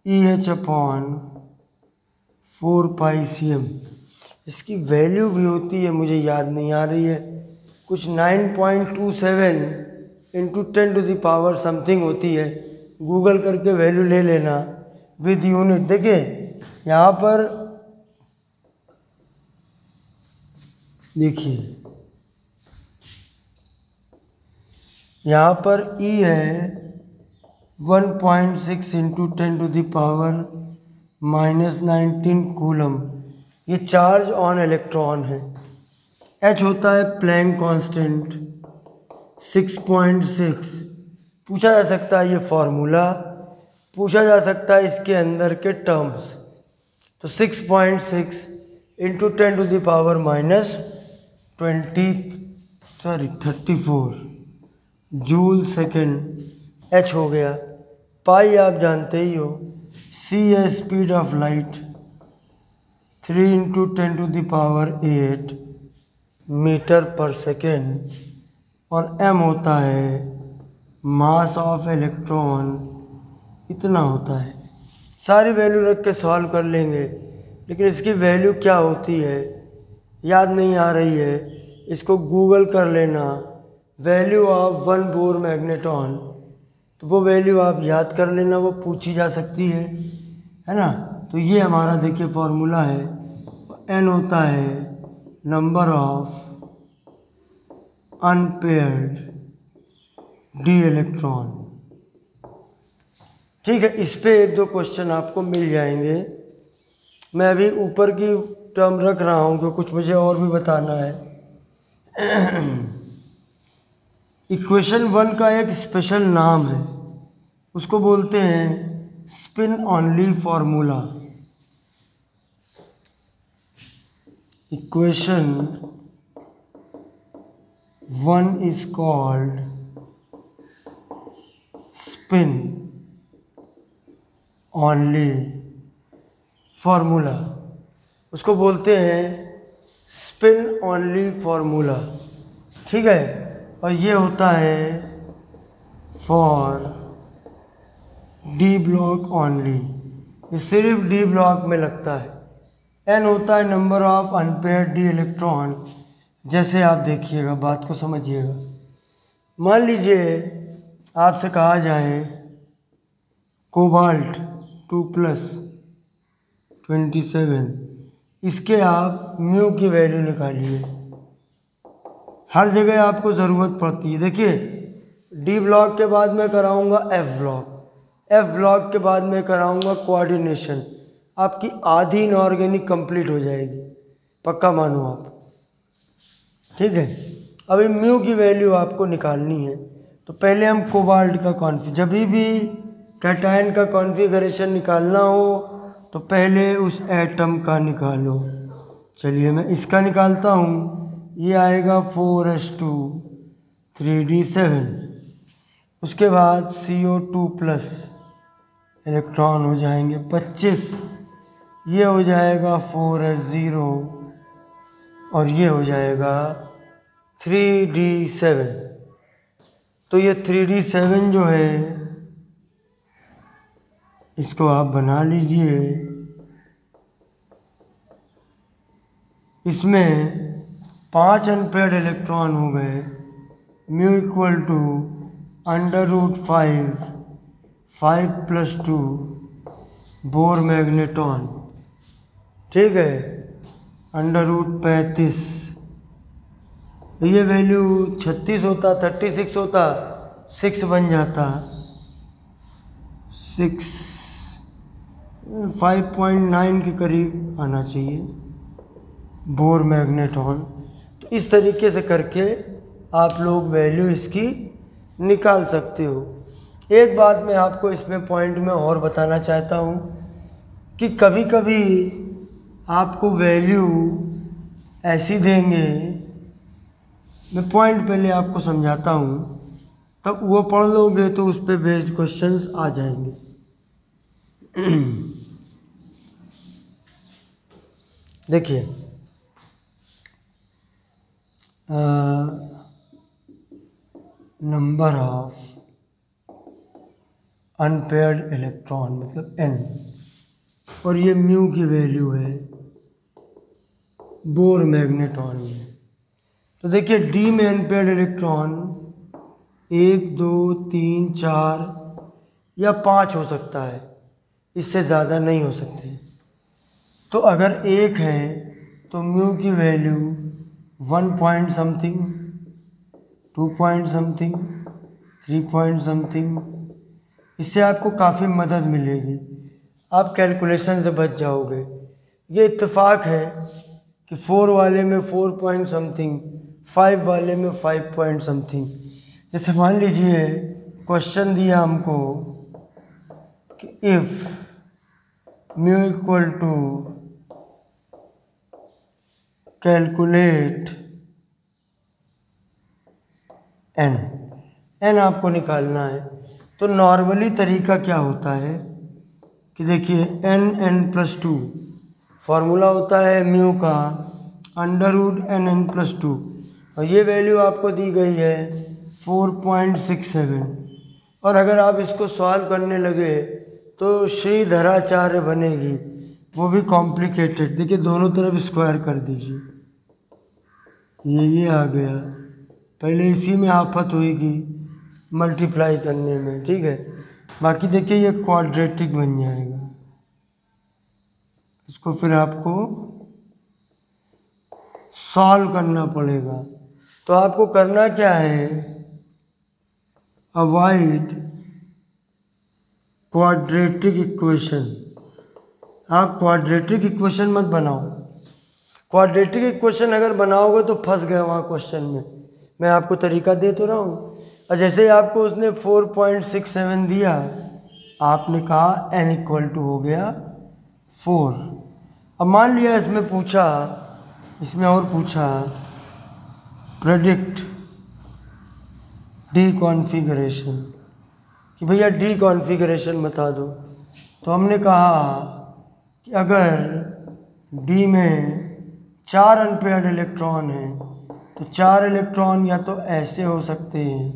EH/4πCm। इसकी वैल्यू भी होती है, मुझे याद नहीं आ रही है, कुछ 9.27 × 10⁻⁷ समथिंग होती है। गूगल करके वैल्यू ले लेना विद यूनिट। देखिए यहाँ पर देखिए, यहाँ पर E है 1.6 × 10⁻⁻19 कूलम। ये चार्ज ऑन इलेक्ट्रॉन है। H होता है प्लैंक कांस्टेंट 6.6। पूछा जा सकता है ये फॉर्मूला, पूछा जा सकता है इसके अंदर के टर्म्स। तो 6.6 × 10⁻⁻34 जूल सेकेंड H हो गया। पाई आप जानते ही हो, C है स्पीड ऑफ लाइट 3 × 10⁸ मीटर पर सेकेंड। और M होता है मास ऑफ इलेक्ट्रॉन, इतना होता है। सारी वैल्यू रख के सॉल्व कर लेंगे, लेकिन इसकी वैल्यू क्या होती है याद नहीं आ रही है, इसको गूगल कर लेना। वैल्यू ऑफ 1 बोर मैग्नेटॉन, तो वो वैल्यू आप याद कर लेना, वो पूछी जा सकती है ना। तो ये हमारा देखिए फॉर्मूला है। N होता है number of unpaired D electron. ठीक है, इस पे 1-2 क्वेश्चन आपको मिल जाएंगे। मैं अभी ऊपर की टर्म रख रहा हूँ कि कुछ मुझे और भी बताना है। इक्वेशन 1 का एक स्पेशल नाम है, उसको बोलते हैं spin only formula. Equation 1 is called spin only formula, उसको बोलते हैं स्पिन ऑनली फार्मूला। ठीक है, और ये होता है फॉर डी ब्लॉक ऑनली, ये सिर्फ डी ब्लॉक में लगता है। N होता है number of unpaired D electron. जैसे आप देखिएगा, बात को समझिएगा। मान लीजिए आपसे कहा जाए कोबाल्ट 2+27, इसके आप म्यू की वैल्यू निकालिए। हर जगह आपको ज़रूरत पड़ती है। देखिए डी ब्लॉक के बाद मैं कराऊंगा एफ ब्लॉक, एफ ब्लॉक के बाद मैं कराऊंगा कोऑर्डिनेशन। आपकी आधी इनऑर्गेनिक कंप्लीट हो जाएगी, पक्का मानो आप। ठीक है, अभी म्यू की वैल्यू आपको निकालनी है। तो पहले हम कोबाल्ट का जब भी कैटायन का कॉन्फ़िगरेशन निकालना हो तो पहले उस एटम का निकालो। चलिए मैं इसका निकालता हूँ। ये आएगा 4s2 3d7। उसके बाद CO2+ इलेक्ट्रॉन हो जाएंगे 25। ये हो जाएगा 4s0 और ये हो जाएगा 3d7। तो ये 3d7 जो है इसको आप बना लीजिए। इसमें 5 अनपेयर्ड इलेक्ट्रॉन हो गए। Mu equal to √5 5 + 2 Bohr magneton, ठीक है, √35, ये वैल्यू 36 होता, 36 होता, 6 बन जाता, 6 5.9 के करीब आना चाहिए बोर मैग्नेटॉन। तो इस तरीके से करके आप लोग वैल्यू इसकी निकाल सकते हो। एक बात मैं आपको इसमें पॉइंट में और बताना चाहता हूँ कि कभी कभी आपको वैल्यू ऐसी देंगे, मैं पॉइंट पहले आपको समझाता हूँ, तब वो पढ़ लोगे तो उस पर बेस्ड क्वेश्चंस आ जाएंगे। देखिए, नंबर ऑफ अनपेयर्ड इलेक्ट्रॉन मतलब n, और ये म्यू की वैल्यू है बोर मैग्नेटॉन में। तो देखिए डी में अनपेयर्ड इलेक्ट्रॉन 1 2 3 4 या 5 हो सकता है, इससे ज़्यादा नहीं हो सकती। तो अगर 1 है तो म्यू की value 1 point something, 2 point something, 3 point something, इससे आपको काफ़ी मदद मिलेगी, आप कैलकुलेशन से बच जाओगे। ये इत्तेफाक है कि 4 वाले में 4 पॉइंट समथिंग, 5 वाले में 5 पॉइंट समथिंग। जैसे मान लीजिए क्वेश्चन दिया हमको कि if mu equal to calculate n आपको निकालना है। तो नॉर्मली तरीका क्या होता है कि देखिए n+2 फार्मूला होता है म्यू का √NN+2, और ये वैल्यू आपको दी गई है 4.67। और अगर आप इसको सॉल्व करने लगे तो श्रीधराचार्य बनेगी, वो भी कॉम्प्लिकेटेड। देखिए दोनों तरफ स्क्वायर कर दीजिए, ये आ गया, पहले इसी में आफत होएगी मल्टीप्लाई करने में, ठीक है। बाकी देखिए ये क्वाड्रेटिक बन जाएगा, इसको फिर आपको सॉल्व करना पड़ेगा। तो आपको करना क्या है, अवॉइड क्वाड्रेटिक इक्वेशन। आप क्वाड्रेटिक इक्वेशन मत बनाओ, क्वाड्रेटिक इक्वेशन अगर बनाओगे तो फंस गए वहाँ क्वेश्चन में। मैं आपको तरीका दे तो रहा हूँ, और जैसे ही आपको उसने 4.67 दिया, आपने कहा n = हो गया 4। अब मान लिया इसमें पूछा, इसमें और पूछा प्रेडिक्ट डी कॉन्फ़िगरेशन, कि भैया डी कॉन्फ़िगरेशन बता दो। तो हमने कहा कि अगर डी में 4 अनपेयर्ड इलेक्ट्रॉन हैं तो 4 इलेक्ट्रॉन या तो ऐसे हो सकते हैं,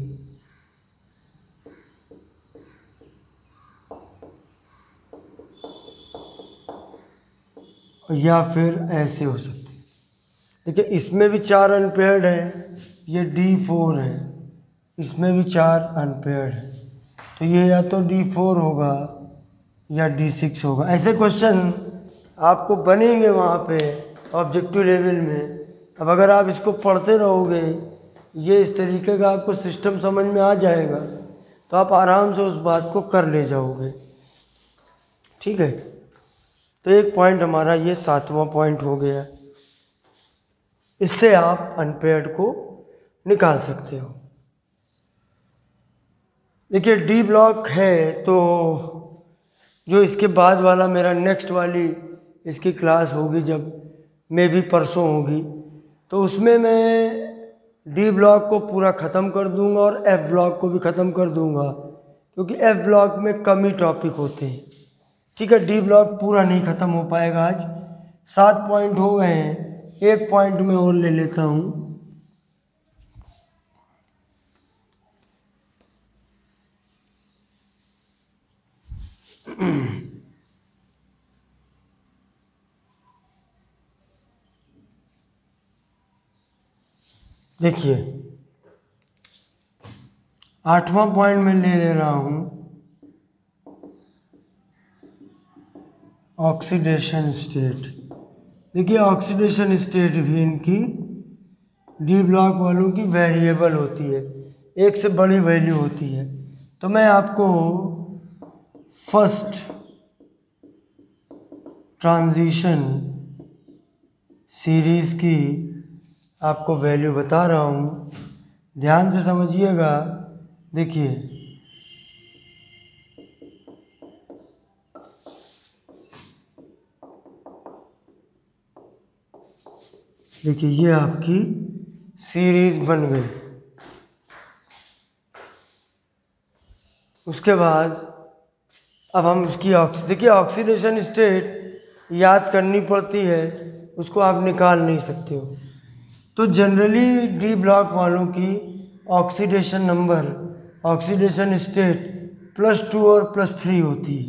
या फिर ऐसे हो सकते हैं। देखिए इसमें भी 4 अनपेयर्ड है, ये D4 है, इसमें भी 4 अनपेयर्ड है, तो ये या तो D4 होगा या D6 होगा। ऐसे क्वेश्चन आपको बनेंगे वहाँ पे ऑब्जेक्टिव लेवल में। अब अगर आप इसको पढ़ते रहोगे, ये इस तरीके का आपको सिस्टम समझ में आ जाएगा, तो आप आराम से उस बात को कर ले जाओगे, ठीक है। तो एक पॉइंट हमारा ये 7वां पॉइंट हो गया, इससे आप अनपेयर्ड को निकाल सकते हो। देखिए डी ब्लॉक है, तो जो इसके बाद वाला मेरा नेक्स्ट वाली इसकी क्लास होगी, जब मे भी परसों होगी, तो उसमें मैं डी ब्लॉक को पूरा ख़त्म कर दूंगा और एफ ब्लॉक को भी ख़त्म कर दूंगा, क्योंकि एफ ब्लॉक में कम ही टॉपिक होते हैं, ठीक है। डी ब्लॉक पूरा नहीं ख़त्म हो पाएगा आज। 7 पॉइंट हो गए हैं, एक पॉइंट में और ले लेता हूँ। देखिए 8वां पॉइंट मैं ले रहा हूँ ऑक्सीडेशन स्टेट। देखिए ऑक्सीडेशन स्टेट भी इनकी डी ब्लॉक वालों की वेरिएबल होती है, एक से बड़ी वैल्यू होती है। तो मैं आपको फर्स्ट ट्रांजिशन सीरीज़ की आपको वैल्यू बता रहा हूँ, ध्यान से समझिएगा। देखिए ये आपकी सीरीज बन गई। उसके बाद अब हम उसकी देखिए ऑक्सीडेशन स्टेट याद करनी पड़ती है, उसको आप निकाल नहीं सकते हो। तो जनरली डी ब्लॉक वालों की ऑक्सीडेशन नंबर, ऑक्सीडेशन स्टेट +2 और +3 होती है।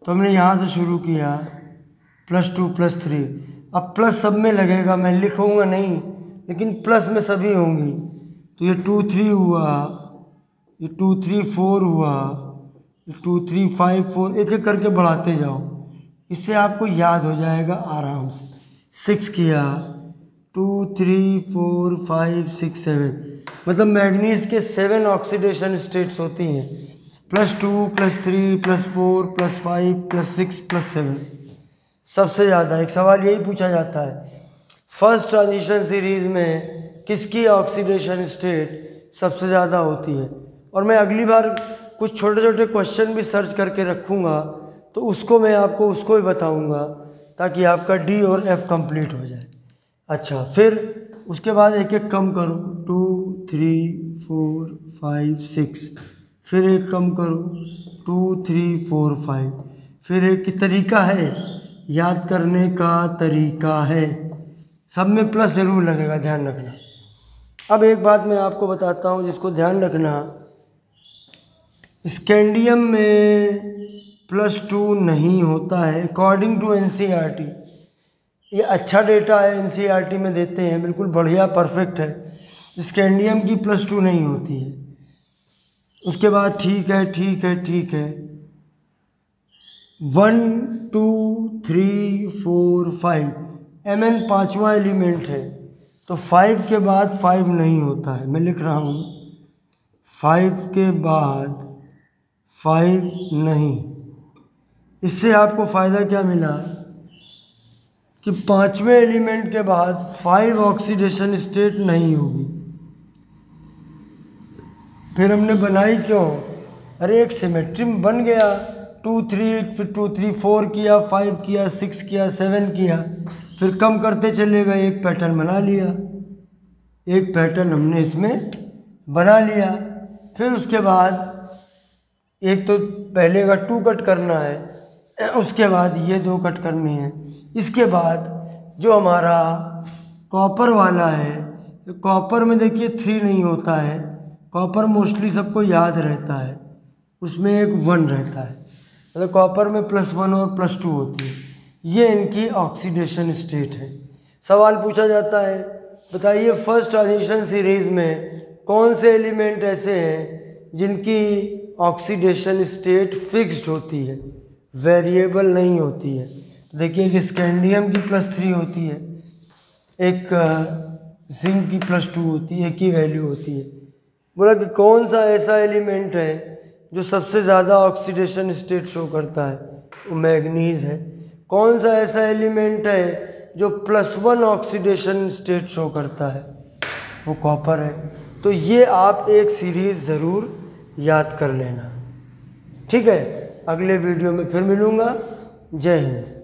तो हमने यहाँ से शुरू किया +2 +3। अब प्लस सब में लगेगा, मैं लिखूँगा नहीं, लेकिन प्लस में सभी होंगी। तो ये 2 3 हुआ, ये 2 3 4 हुआ, ये 2 3 5 4, एक एक करके बढ़ाते जाओ, इससे आपको याद हो जाएगा आराम से। 6 किया, 2 3 4 5 6 7, मतलब मैग्नीज के 7 ऑक्सीडेशन स्टेट्स होती हैं, +2 +3 +4 +5 +6 +7 सबसे ज़्यादा। एक सवाल यही पूछा जाता है, फर्स्ट ट्रांजिशन सीरीज़ में किसकी ऑक्सीडेशन स्टेट सबसे ज़्यादा होती है। और मैं अगली बार कुछ छोटे छोटे क्वेश्चन भी सर्च करके रखूँगा, तो उसको मैं आपको उसको भी बताऊँगा, ताकि आपका डी और एफ कंप्लीट हो जाए। अच्छा, फिर उसके बाद एक एक कम करो, 2 3 4 5 6, फिर एक कम करो 2 3 4 5, फिर एक तरीका है, याद करने का तरीका है, सब में प्लस ज़रूर लगेगा, ध्यान रखना। अब एक बात मैं आपको बताता हूँ जिसको ध्यान रखना, स्कैंडियम में +2 नहीं होता है अकॉर्डिंग टू NCERT। ये अच्छा डेटा है, NCERT में देते हैं, बिल्कुल बढ़िया परफेक्ट है। स्कैंडियम की +2 नहीं होती है। उसके बाद ठीक है 1 2 3 4 5, Mn 5वां एलिमेंट है, तो 5 के बाद 5 नहीं होता है। मैं लिख रहा हूँ 5 के बाद 5 नहीं। इससे आपको फ़ायदा क्या मिला कि 5वें एलिमेंट के बाद 5 ऑक्सीडेशन स्टेट नहीं होगी। फिर हमने बनाई क्यों? अरे एक सिमेट्री बन गया, 2 3, फिर 2 3 4 किया, 5 किया, 6 किया, 7 किया, फिर कम करते चले गए, एक पैटर्न बना लिया, एक पैटर्न हमने इसमें बना लिया। फिर उसके बाद एक तो पहले का 2 कट करना है, उसके बाद ये 2 कट करनी है। इसके बाद जो हमारा कॉपर वाला है, कॉपर में देखिए 3 नहीं होता है, कॉपर मोस्टली सबको याद रहता है, उसमें एक 1 रहता है, मतलब कॉपर में +1 और +2 होती है। ये इनकी ऑक्सीडेशन स्टेट है। सवाल पूछा जाता है, बताइए फर्स्ट ट्रांजिशन सीरीज़ में कौन से एलिमेंट ऐसे हैं जिनकी ऑक्सीडेशन स्टेट फिक्स्ड होती है, वेरिएबल नहीं होती है। तो देखिए कि स्कैंडियम की +3 होती है, एक जिंक की +2 होती है, एक ही वैल्यू होती है। बोला कि कौन सा ऐसा एलिमेंट है जो सबसे ज़्यादा ऑक्सीडेशन स्टेट शो करता है, वो मैग्नीज है। कौन सा ऐसा एलिमेंट है जो +1 ऑक्सीडेशन स्टेट शो करता है, वो कॉपर है। तो ये आप एक सीरीज़ ज़रूर याद कर लेना, ठीक है। अगले वीडियो में फिर मिलूँगा। जय हिंद।